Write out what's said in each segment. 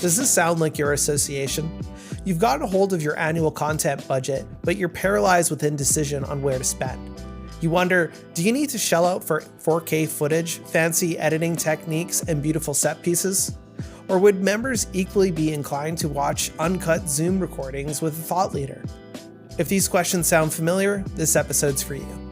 Does this sound like your association? You've gotten a hold of your annual content budget, but you're paralyzed with indecision on where to spend. You wonder, do you need to shell out for 4K footage, fancy editing techniques, and beautiful set pieces? Or would members equally be inclined to watch uncut Zoom recordings with a thought leader? If these questions sound familiar, this episode's for you.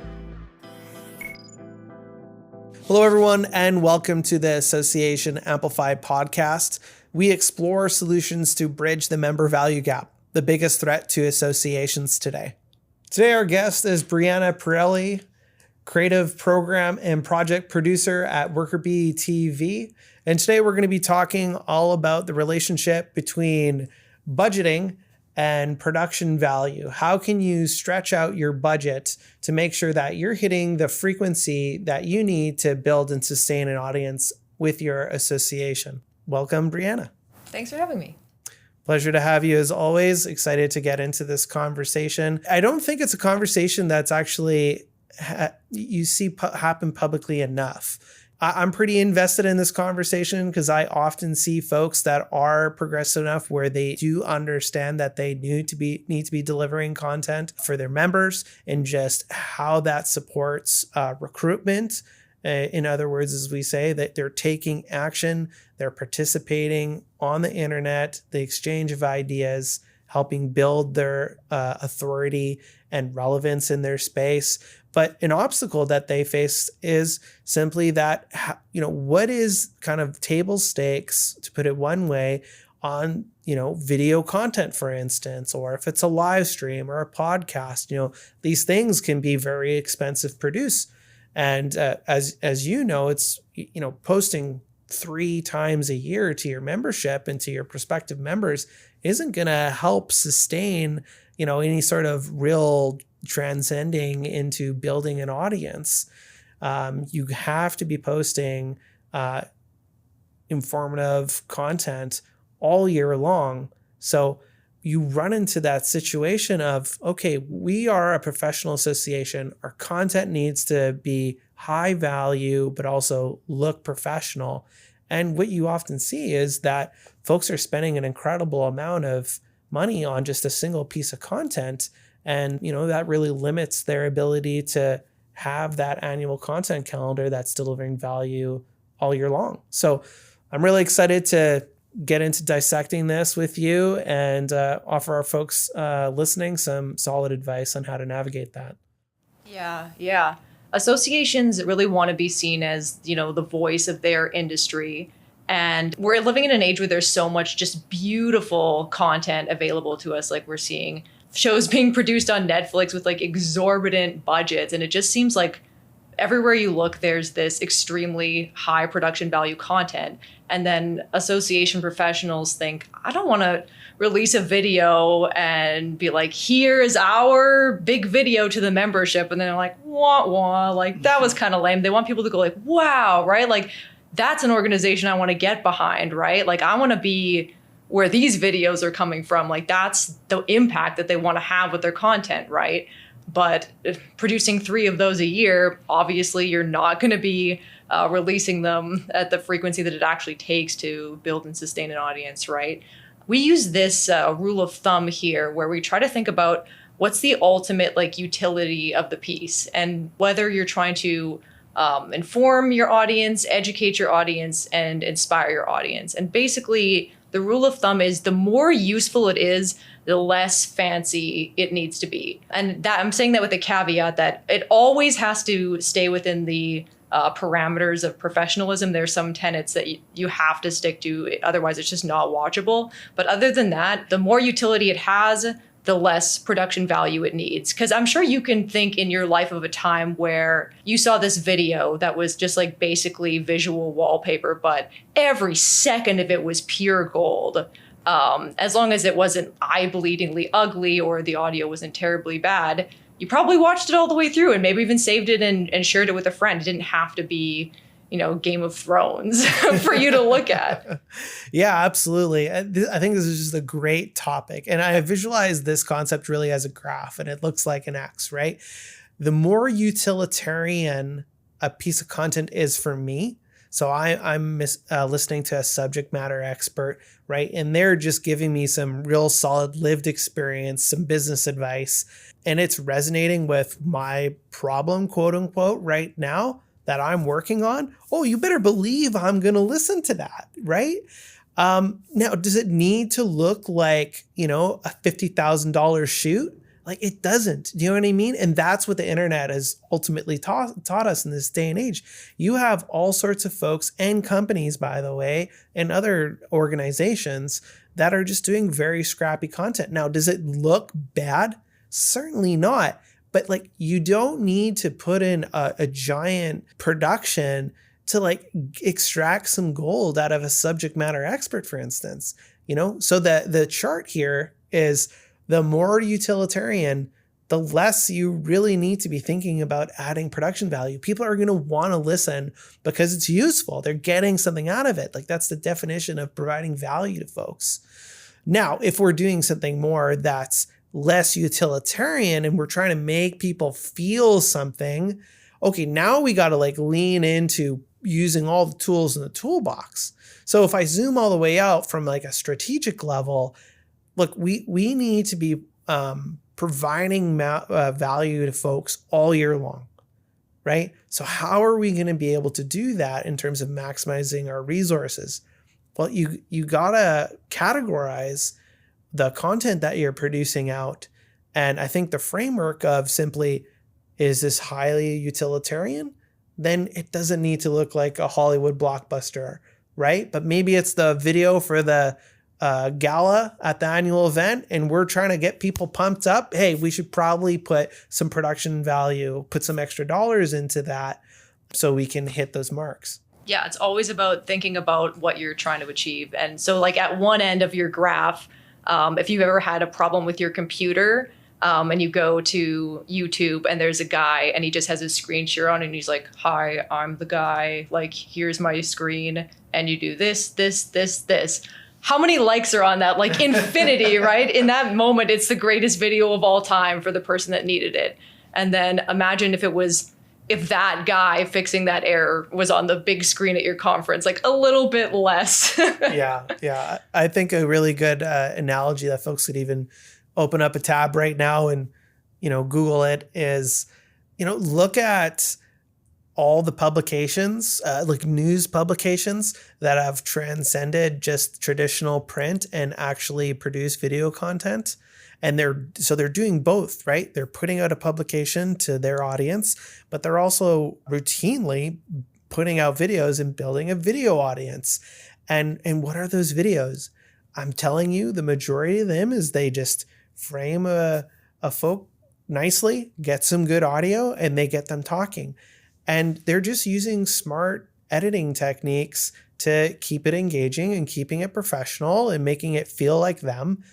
Hello, everyone, and welcome to the Association Amplified podcast. We explore solutions to bridge the member value gap, the biggest threat to associations today. Today, our guest is Brianna Pirelli, creative program and project producer at WorkerBee TV. And today we're going to be talking all about the relationship between budgeting and production value. How can you stretch out your budget to make sure that you're hitting the frequency that you need to build and sustain an audience with your association? Welcome, Brianna. Thanks for having me. Pleasure to have you as always. Excited to get into this conversation. I don't think it's a conversation that's actually you see happen publicly enough. I'm pretty invested in this conversation because I often see folks that are progressive enough where they do understand that they need to be delivering content for their members and just how that supports recruitment. In other words, as we say, that they're taking action, they're participating on the internet, the exchange of ideas, helping build their authority and relevance in their space. But an obstacle that they face is simply that, what is kind of table stakes, to put it one way, on, video content, for instance, or if it's a live stream or a podcast, these things can be very expensive to produce. And as you know, it's, posting 3 times a year to your membership and to your prospective members isn't going to help sustain, any sort of real transcending into building an audience. You have to be posting informative content all year long. So you run into that situation of, okay, we are a professional association. Our content needs to be high value, but also look professional. And what you often see is that folks are spending an incredible amount of money on just a single piece of content. And, that really limits their ability to have that annual content calendar that's delivering value all year long. So I'm really excited to get into dissecting this with you and offer our folks listening some solid advice on how to navigate that. Yeah. Associations really want to be seen as, the voice of their industry. And we're living in an age where there's so much just beautiful content available to us. Like we're seeing shows being produced on Netflix with like exorbitant budgets. And it just seems like everywhere you look, there's this extremely high production value content. And then association professionals think, I don't want to release a video and be like, here's our big video to the membership. And then they're like, wah, like that was kind of lame. They want people to go like, wow, right? Like that's an organization I want to get behind, right? Like I want to be where these videos are coming from. Like that's the impact that they want to have with their content, right? But producing 3 of those a year, obviously you're not going to be releasing them at the frequency that it actually takes to build and sustain an audience, right? We use this rule of thumb here where we try to think about what's the ultimate utility of the piece and whether you're trying to inform your audience, educate your audience, and inspire your audience. And basically, the rule of thumb is the more useful it is, the less fancy it needs to be. And that I'm saying that with the caveat that it always has to stay within the parameters of professionalism. There's some tenets that you have to stick to, otherwise it's just not watchable. But other than that, the more utility it has, the less production value it needs. Because I'm sure you can think in your life of a time where you saw this video that was just basically visual wallpaper, but every second of it was pure gold. As long as it wasn't eye-bleedingly ugly or the audio wasn't terribly bad, you probably watched it all the way through and maybe even saved it and shared it with a friend. It didn't have to be Game of Thrones for you to look at. Yeah, absolutely. I think this is just a great topic. And I visualize this concept really as a graph, and it looks like an X, right? The more utilitarian a piece of content is for me. So I'm listening to a subject matter expert, right? And they're just giving me some real solid lived experience, some business advice, and it's resonating with my problem, quote unquote, right now that I'm working on. Oh, you better believe I'm going to listen to that, right? Now, does it need to look like, a $50,000 shoot? Like, it doesn't. Do you know what I mean? And that's what the internet has ultimately taught us in this day and age. You have all sorts of folks and companies, by the way, and other organizations that are just doing very scrappy content. Now, does it look bad? Certainly not. But like, you don't need to put in a giant production to like extract some gold out of a subject matter expert, for instance. So the chart here is, the more utilitarian, the less you really need to be thinking about adding production value. People are going to want to listen because it's useful. They're getting something out of it. Like, that's the definition of providing value to folks. Now, if we're doing something more that's less utilitarian and we're trying to make people feel something, okay, now we got to like lean into using all the tools in the toolbox. So if I zoom all the way out from like a strategic level, look, we need to be providing value to folks all year long, right? So how are we going to be able to do that in terms of maximizing our resources? Well, you gotta categorize the content that you're producing out. And I think the framework of simply, is this highly utilitarian? Then it doesn't need to look like a Hollywood blockbuster, right? But maybe it's the video for the gala at the annual event, and we're trying to get people pumped up. Hey, we should probably put some production value, put some extra dollars into that so we can hit those marks. Yeah, it's always about thinking about what you're trying to achieve. And so like at one end of your graph, if you've ever had a problem with your computer, and you go to YouTube and there's a guy and he just has his screen share on and he's like, hi, I'm the guy, like, here's my screen, and you do this, this, this, this. How many likes are on that? Like infinity, right? In that moment, it's the greatest video of all time for the person that needed it. And then imagine if that guy fixing that error was on the big screen at your conference, like a little bit less. Yeah. I think a really good analogy that folks could even open up a tab right now and, Google it is, look at all the publications, like news publications that have transcended just traditional print and actually produce video content. And they're doing both, right? They're putting out a publication to their audience, but they're also routinely putting out videos and building a video audience. And what are those videos? I'm telling you, the majority of them is they just frame a folk nicely, get some good audio, and they get them talking. And they're just using smart editing techniques to keep it engaging and keeping it professional and making it feel like them.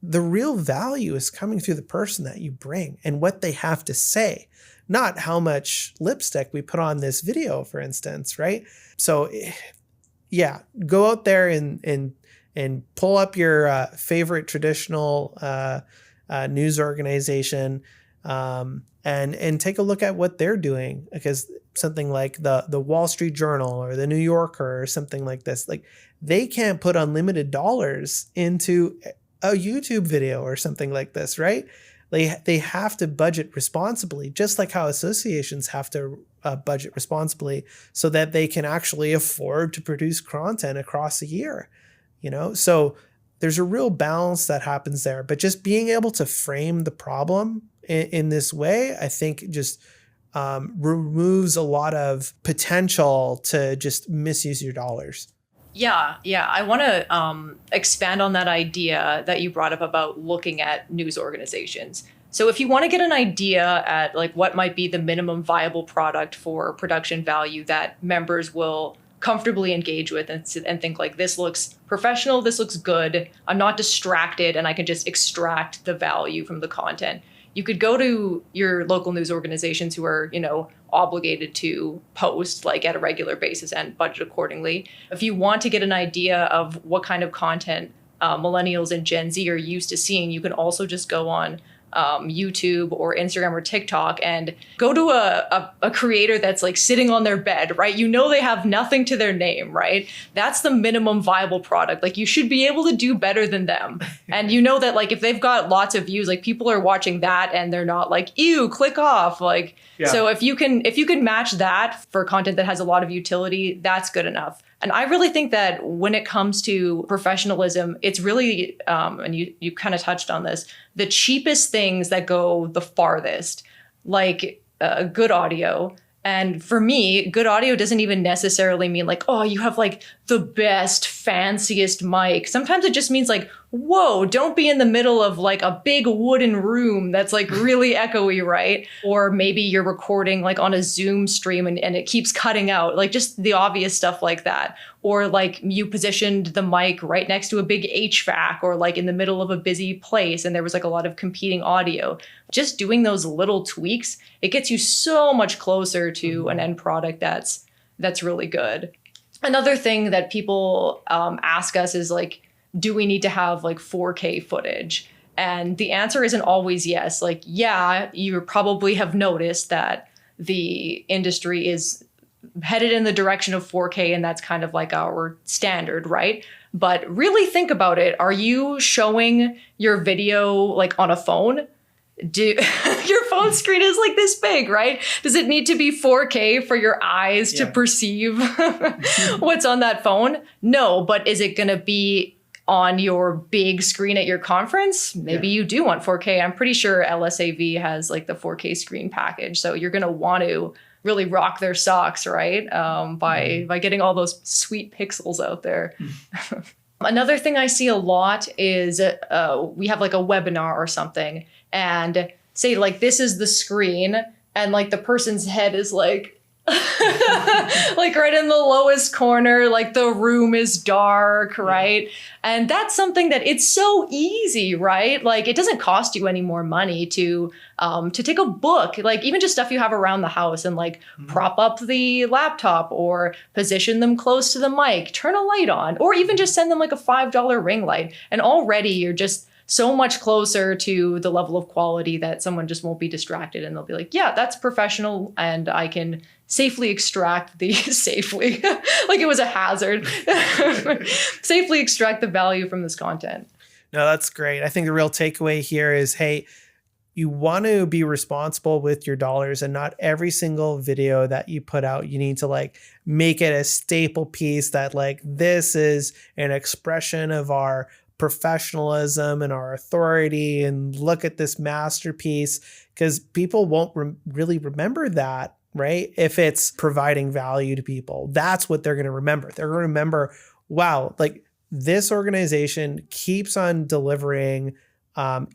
The real value is coming through the person that you bring and what they have to say, not how much lipstick we put on this video, for instance, right? So yeah, go out there and pull up your favorite traditional news organization and take a look at what they're doing, because something like the Wall Street Journal or the New Yorker or something like this, like they can't put unlimited dollars into a YouTube video or something like this, right? They have to budget responsibly, just like how associations have to budget responsibly so that they can actually afford to produce content across a year, So there's a real balance that happens there, but just being able to frame the problem in this way, I think just removes a lot of potential to just misuse your dollars. Yeah. I want to expand on that idea that you brought up about looking at news organizations. So if you want to get an idea at like what might be the minimum viable product for production value that members will comfortably engage with and think like, this looks professional, this looks good, I'm not distracted, and I can just extract the value from the content. You could go to your local news organizations who are, obligated to post like at a regular basis and budget accordingly. If you want to get an idea of what kind of content millennials and Gen Z are used to seeing, you can also just go on YouTube or Instagram or TikTok and go to a creator that's like sitting on their bed, right? You know they have nothing to their name, right? That's the minimum viable product. Like you should be able to do better than them. And you know that like if they've got lots of views, like people are watching that and they're not like, ew, click off. Like, so if you can match that for content that has a lot of utility, that's good enough. And I really think that when it comes to professionalism, it's really, and you kind of touched on this, the cheapest things that go the farthest, like good audio. And for me, good audio doesn't even necessarily mean like, oh, you have like the best, fanciest mic. Sometimes it just means like, whoa, don't be in the middle of like a big wooden room that's like really echoey, right? Or maybe you're recording like on a Zoom stream and it keeps cutting out, like just the obvious stuff like that. Or like you positioned the mic right next to a big HVAC or like in the middle of a busy place and there was like a lot of competing audio. Just doing those little tweaks, it gets you so much closer to an end product that's really good. Another thing that people ask us is like, do we need to have like 4K footage? And the answer isn't always yes. Like, yeah, you probably have noticed that the industry is headed in the direction of 4K and that's kind of like our standard, right? But really think about it. Are you showing your video like on a phone? Your phone screen is like this big, right? Does it need to be 4K for your eyes to perceive what's on that phone? No, but is it going to be on your big screen at your conference? Maybe you do want 4K. I'm pretty sure LSAV has like the 4K screen package. So you're going to want to really rock their socks, right? By getting all those sweet pixels out there. Another thing I see a lot is we have like a webinar or something and say like, this is the screen and like the person's head is like, like right in the lowest corner, like the room is dark, right? And that's something that it's so easy, right? Like it doesn't cost you any more money to take a book, like even just stuff you have around the house and like prop up the laptop or position them close to the mic, turn a light on, or even just send them like a $5 ring light. And already you're just so much closer to the level of quality that someone just won't be distracted and they'll be like, yeah, that's professional and I can safely extract the safely like it was a hazard safely extract the value from this content. No, that's great. I think the real takeaway here is, hey, you want to be responsible with your dollars and not every single video that you put out, you need to like make it a staple piece that like, this is an expression of our professionalism and our authority and look at this masterpiece, because people won't really remember that, right? If it's providing value to people, that's what they're going to remember. They're going to remember, wow, like this organization keeps on delivering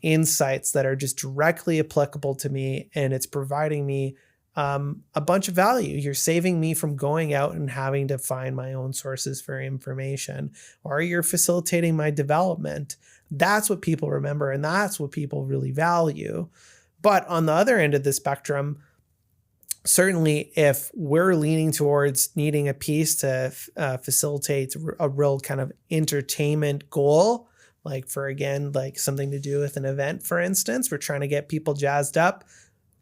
insights that are just directly applicable to me and it's providing me a bunch of value. You're saving me from going out and having to find my own sources for information, or you're facilitating my development. That's what people remember and that's what people really value. But on the other end of the spectrum, certainly if we're leaning towards needing a piece to facilitate a real kind of entertainment goal, like for, again, like something to do with an event, for instance, we're trying to get people jazzed up.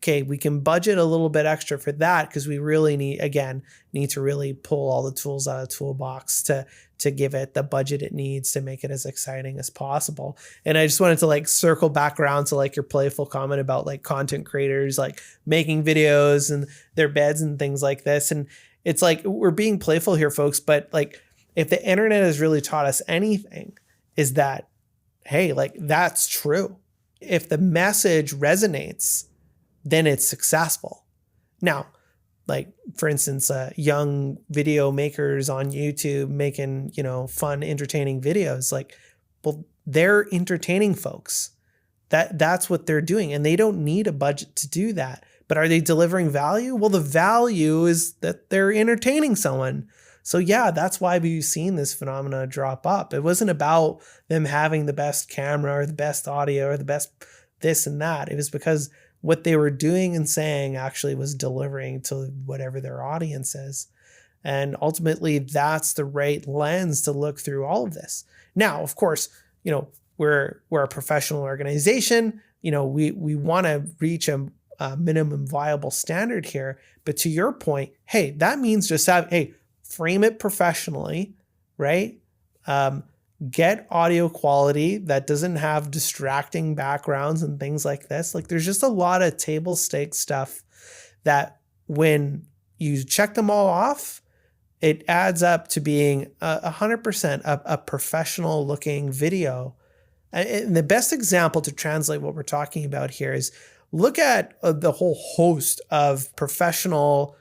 Okay, we can budget a little bit extra for that because we really need to really pull all the tools out of the toolbox to give it the budget it needs to make it as exciting as possible. And I just wanted to like circle back around to like your playful comment about like content creators like making videos and their beds and things like this. And it's like, we're being playful here, folks, but like if the internet has really taught us anything, is that, hey, like that's true. If the message resonates, then it's successful. Now, like for instance, young video makers on YouTube making, fun, entertaining videos, like, well, they're entertaining folks. That's what they're doing. And they don't need a budget to do that. But are they delivering value? Well, the value is that they're entertaining someone. So yeah, that's why we've seen this phenomena drop up. It wasn't about them having the best camera or the best audio or the best this and that. It was because what they were doing and saying actually was delivering to whatever their audience is. And ultimately, that's the right lens to look through all of this. Now, of course, we're a professional organization. we want to reach a minimum viable standard here. But to your point, hey, that means just frame it professionally, right? Get audio quality that doesn't have distracting backgrounds and things like this. Like there's just a lot of table stakes stuff that when you check them all off, it adds up to being 100% a professional looking video. And the best example to translate what we're talking about here is look at the whole host of professional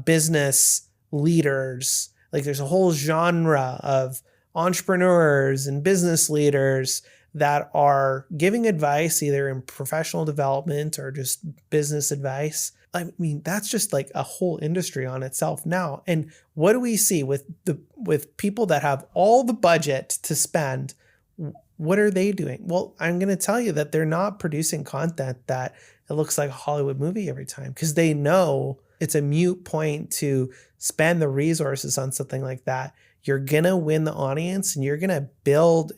business leaders. Like there's a whole genre of entrepreneurs and business leaders that are giving advice either in professional development or just business advice. I mean, that's just like a whole industry on itself now. And what do we see with people that have all the budget to spend? What are they doing? Well, I'm going to tell you that they're not producing content that it looks like a Hollywood movie every time, because they know it's a moot point to spend the resources on something like that. You're going to win the audience and you're going to build,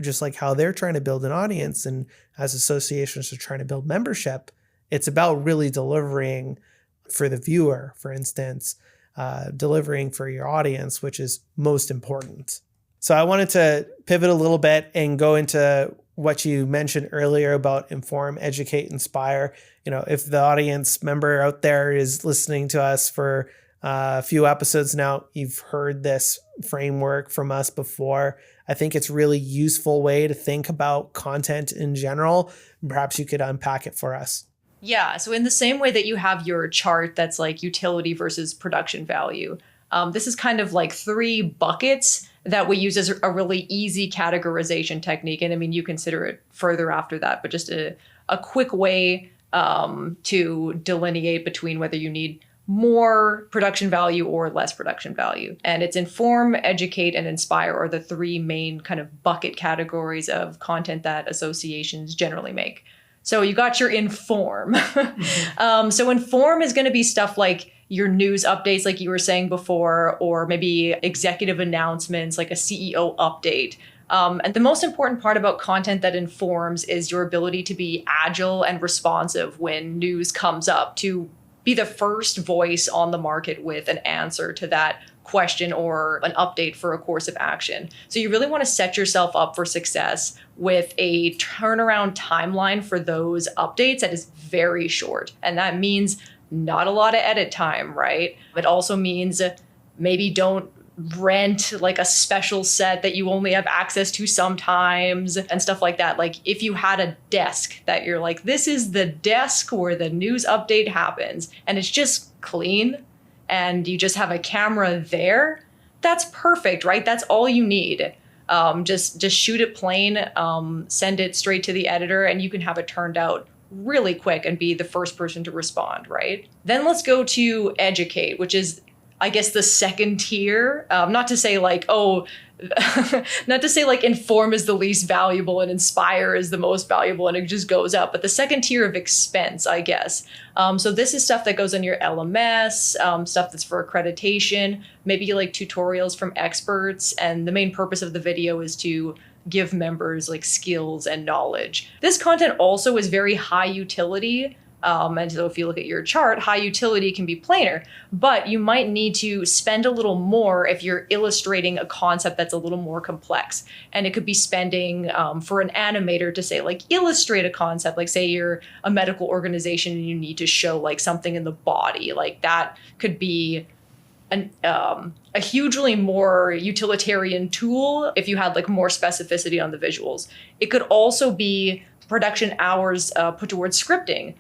just like how they're trying to build an audience and as associations are trying to build membership. It's about really delivering for the viewer, for instance, delivering for your audience, which is most important. So I wanted to pivot a little bit and go into what you mentioned earlier about inform, educate, inspire. If the audience member out there is listening to us for a few episodes now, you've heard this framework from us before. I think it's a really useful way to think about content in general. Perhaps you could unpack it for us. Yeah. So in the same way that you have your chart that's like utility versus production value, this is kind of like 3 buckets that we use as a really easy categorization technique. And I mean, you consider it further after that, but just a quick way to delineate between whether you need more production value or less production value. And it's inform, educate, and inspire are the 3 main kind of bucket categories of content that associations generally make. So you got your inform. So inform is going to be stuff like your news updates, like you were saying before, or maybe executive announcements, like a CEO update. And the most important part about content that informs is your ability to be agile and responsive when news comes up, to be the first voice on the market with an answer to that question or an update for a course of action. So you really want to set yourself up for success with a turnaround timeline for those updates that is very short. And that means not a lot of edit time, right? It also means maybe don't rent like a special set that you only have access to sometimes and stuff like that. Like if you had a desk that you're like, this is the desk where the news update happens, and it's just clean and you just have a camera there, that's perfect, right? That's all you need. Just shoot it plain, send it straight to the editor, and you can have it turned out really quick and be the first person to respond, right? Then let's go to educate, which is, I guess, the second tier. Not to say like, not to say like inform is the least valuable and inspire is the most valuable and it just goes up, but the second tier of expense, I guess. So this is stuff that goes on your LMS, stuff that's for accreditation, maybe like tutorials from experts. And the main purpose of the video is to give members like skills and knowledge. This content also is very high utility. And so if you look at your chart, high utility can be plainer, but you might need to spend a little more if you're illustrating a concept that's a little more complex. And it could be spending for an animator to say like illustrate a concept, like say you're a medical organization and you need to show like something in the body, like that could be a hugely more utilitarian tool if you had like more specificity on the visuals. It could also be production hours put towards scripting.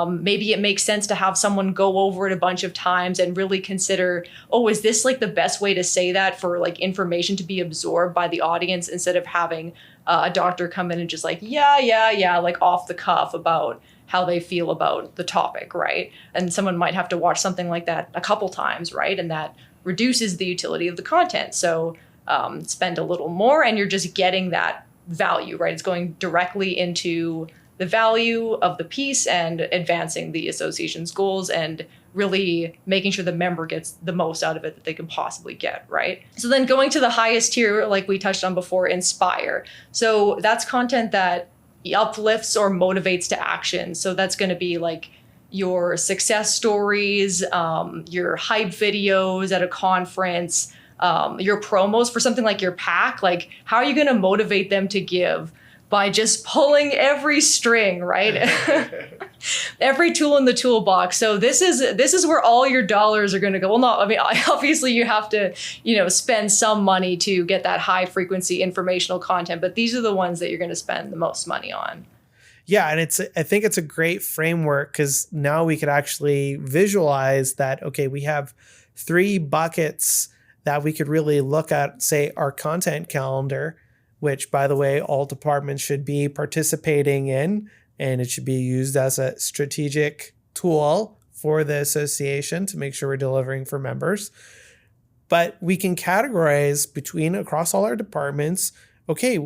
Maybe it makes sense to have someone go over it a bunch of times and really consider, is this like the best way to say that for like information to be absorbed by the audience, instead of having a doctor come in and just like, yeah, like off the cuff about how they feel about the topic, right? And someone might have to watch something like that a couple times, right? And that reduces the utility of the content. So spend a little more and you're just getting that value, right? It's going directly into the value of the piece and advancing the association's goals and really making sure the member gets the most out of it that they can possibly get, right? So then going to the highest tier, like we touched on before, inspire. So that's content that uplifts or motivates to action. So that's going to be like your success stories, your hype videos at a conference, your promos for something like your pack. Like, how are you going to motivate them to give? By just pulling every string, right? Every tool in the toolbox. So this is where all your dollars are going to go. Well, not, I mean, obviously you have to, spend some money to get that high frequency informational content, but these are the ones that you're going to spend the most money on. Yeah. And I think it's a great framework because now we could actually visualize that, okay, we have 3 buckets that we could really look at, say, our content calendar, which, by the way, all departments should be participating in, and it should be used as a strategic tool for the association to make sure we're delivering for members. But we can categorize across all our departments, okay,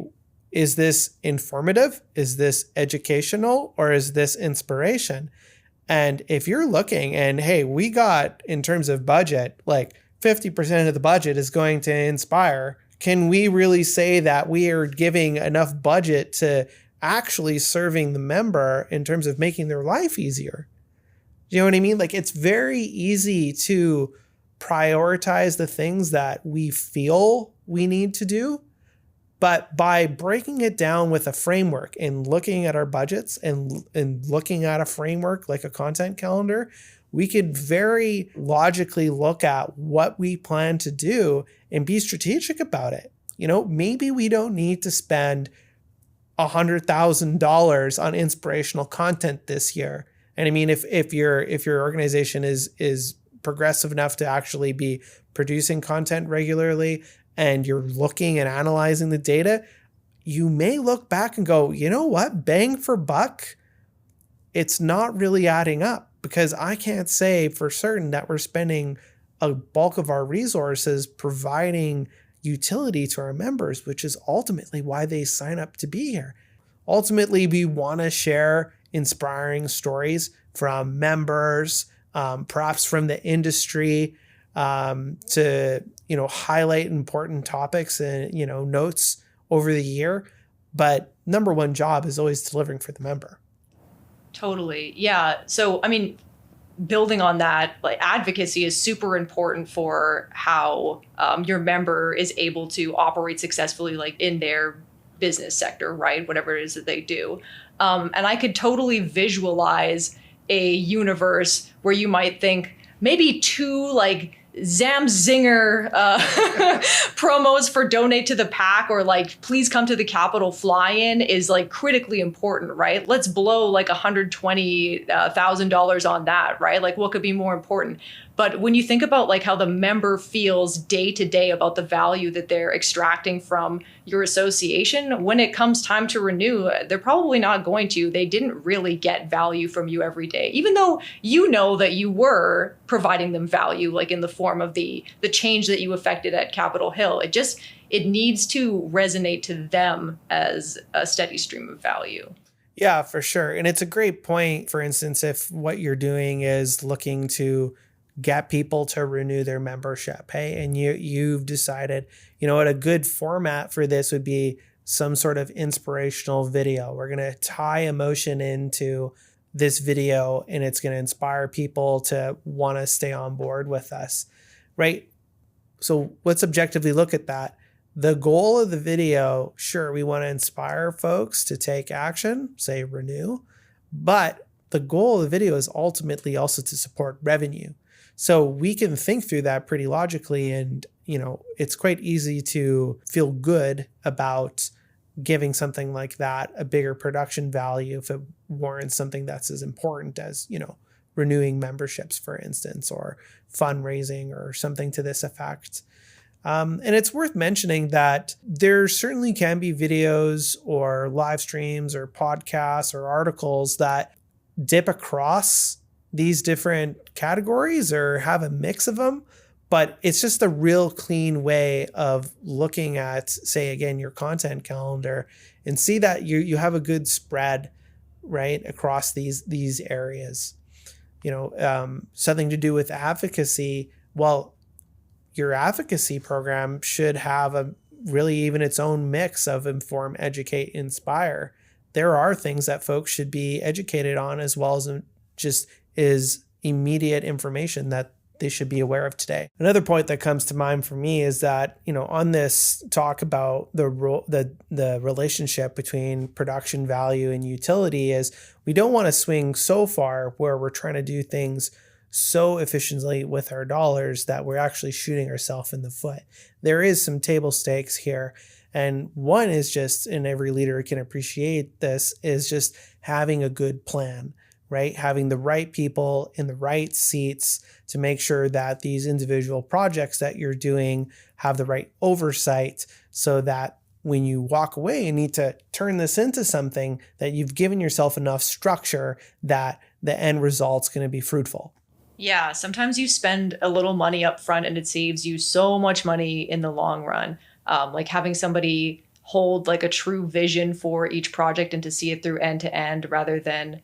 is this informative? Is this educational? Or is this inspiration? And if you're looking and, hey, we got, in terms of budget, like 50% of the budget is going to inspire, can we really say that we are giving enough budget to actually serving the member in terms of making their life easier? Do you know what I mean? Like, it's very easy to prioritize the things that we feel we need to do. But by breaking it down with a framework and looking at our budgets and looking at a framework like a content calendar, we could very logically look at what we plan to do and be strategic about it. Maybe we don't need to spend $100,000 on inspirational content this year. And I mean, if your organization is progressive enough to actually be producing content regularly and you're looking and analyzing the data, you may look back and go, you know what, bang for buck, it's not really adding up. Because I can't say for certain that we're spending a bulk of our resources providing utility to our members, which is ultimately why they sign up to be here. Ultimately, we want to share inspiring stories from members, perhaps from the industry, to highlight important topics and notes over the year. But number one job is always delivering for the member. Totally. Yeah. So, I mean, building on that, like, advocacy is super important for how your member is able to operate successfully, like in their business sector, right? Whatever it is that they do. And I could totally visualize a universe where you might think maybe 2 like Zinger promos for donate to the pack, or like please come to the Capitol fly-in is like critically important, right? Let's blow like $120,000 on that, right? Like, what could be more important? But when you think about like how the member feels day to day about the value that they're extracting from your association, when it comes time to renew, they're probably not going to. They didn't really get value from you every day, even though you know that you were providing them value, like in the form of the change that you effected at Capitol Hill. It needs to resonate to them as a steady stream of value. Yeah, for sure. And it's a great point, for instance, if what you're doing is looking to get people to renew their membership, hey, and you've decided, what a good format for this would be some sort of inspirational video. We're going to tie emotion into this video and it's going to inspire people to want to stay on board with us, right? So let's objectively look at that. The goal of the video, sure, we want to inspire folks to take action, say renew, but the goal of the video is ultimately also to support revenue. So we can think through that pretty logically, and it's quite easy to feel good about giving something like that a bigger production value if it warrants something that's as important as, renewing memberships, for instance, or fundraising or something to this effect. And it's worth mentioning that there certainly can be videos or live streams or podcasts or articles that dip across these different categories or have a mix of them, but it's just a real clean way of looking at, say, again, your content calendar and see that you have a good spread, right, across these areas. Something to do with advocacy. Well, your advocacy program should have a really even its own mix of inform, educate, inspire. there are things that folks should be educated on, as well as just is immediate information that they should be aware of today. Another point that comes to mind for me is that, on this talk about the relationship between production value and utility, is we don't want to swing so far where we're trying to do things so efficiently with our dollars that we're actually shooting ourselves in the foot. There is some table stakes here. And one is just, and every leader can appreciate this, is just having a good plan, right? Having the right people in the right seats to make sure that these individual projects that you're doing have the right oversight, so that when you walk away and need to turn this into something, that you've given yourself enough structure that the end result's going to be fruitful. Yeah, sometimes you spend a little money up front and it saves you so much money in the long run. Like having somebody hold like a true vision for each project and to see it through end to end, rather than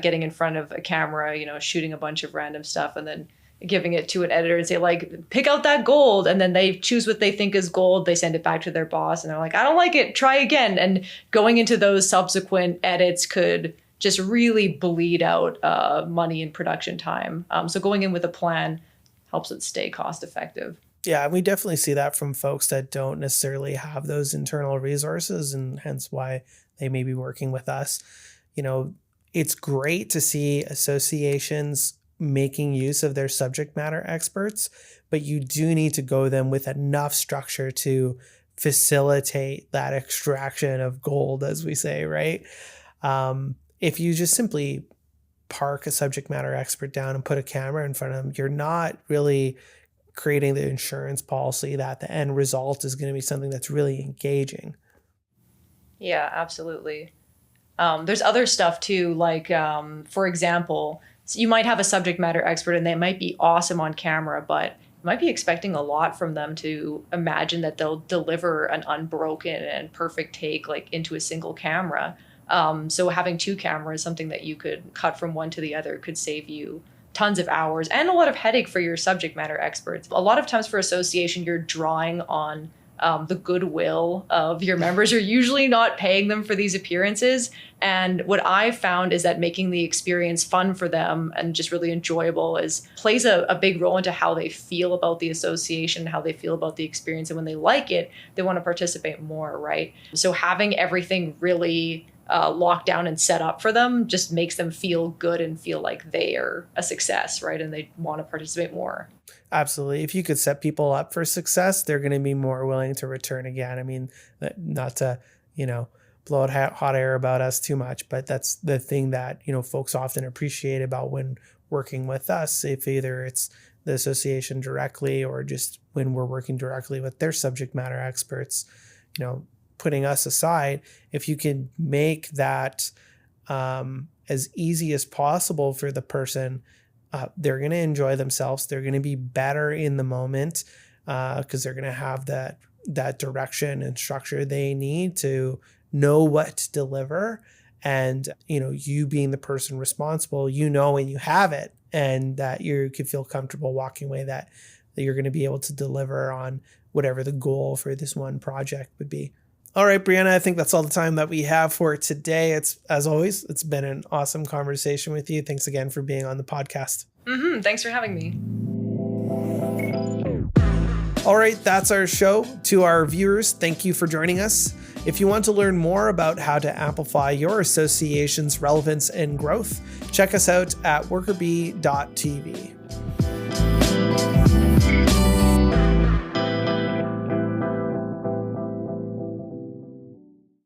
getting in front of a camera, shooting a bunch of random stuff and then giving it to an editor and say, like, pick out that gold. And then they choose what they think is gold. They send it back to their boss and they're like, I don't like it. Try again. And going into those subsequent edits could just really bleed out money and production time. So going in with a plan helps it stay cost effective. Yeah, we definitely see that from folks that don't necessarily have those internal resources, and hence why they may be working with us. It's great to see associations making use of their subject matter experts, but you do need to go them with enough structure to facilitate that extraction of gold, as we say, right? If you just simply park a subject matter expert down and put a camera in front of them, you're not really creating the insurance policy that the end result is going to be something that's really engaging. Yeah, absolutely. There's other stuff too, like, for example, so you might have a subject matter expert and they might be awesome on camera, but you might be expecting a lot from them to imagine that they'll deliver an unbroken and perfect take like into a single camera. So having two cameras, something that you could cut from one to the other, could save you tons of hours and a lot of headache for your subject matter experts. A lot of times for association, you're drawing on the goodwill of your members. You're usually not paying them for these appearances. And what I found is that making the experience fun for them and just really enjoyable plays a big role into how they feel about the association, how they feel about the experience. And when they like it, they want to participate more, right? So having everything really locked down and set up for them just makes them feel good and feel like they are a success, right? And they want to participate more. Absolutely. If you could set people up for success, they're going to be more willing to return again. I mean, not to, blow out hot air about us too much, but that's the thing that, folks often appreciate about when working with us, if either it's the association directly or just when we're working directly with their subject matter experts, putting us aside, if you can make that as easy as possible for the person, they're going to enjoy themselves. They're going to be better in the moment because they're going to have that direction and structure they need to know what to deliver. And, you being the person responsible, when you have it, and that you could feel comfortable walking away that you're going to be able to deliver on whatever the goal for this one project would be. All right, Brianna, I think that's all the time that we have for today. As always, it's been an awesome conversation with you. Thanks again for being on the podcast. Thanks for having me. All right, that's our show. To our viewers, thank you for joining us. If you want to learn more about how to amplify your association's relevance and growth, check us out at workerbee.tv.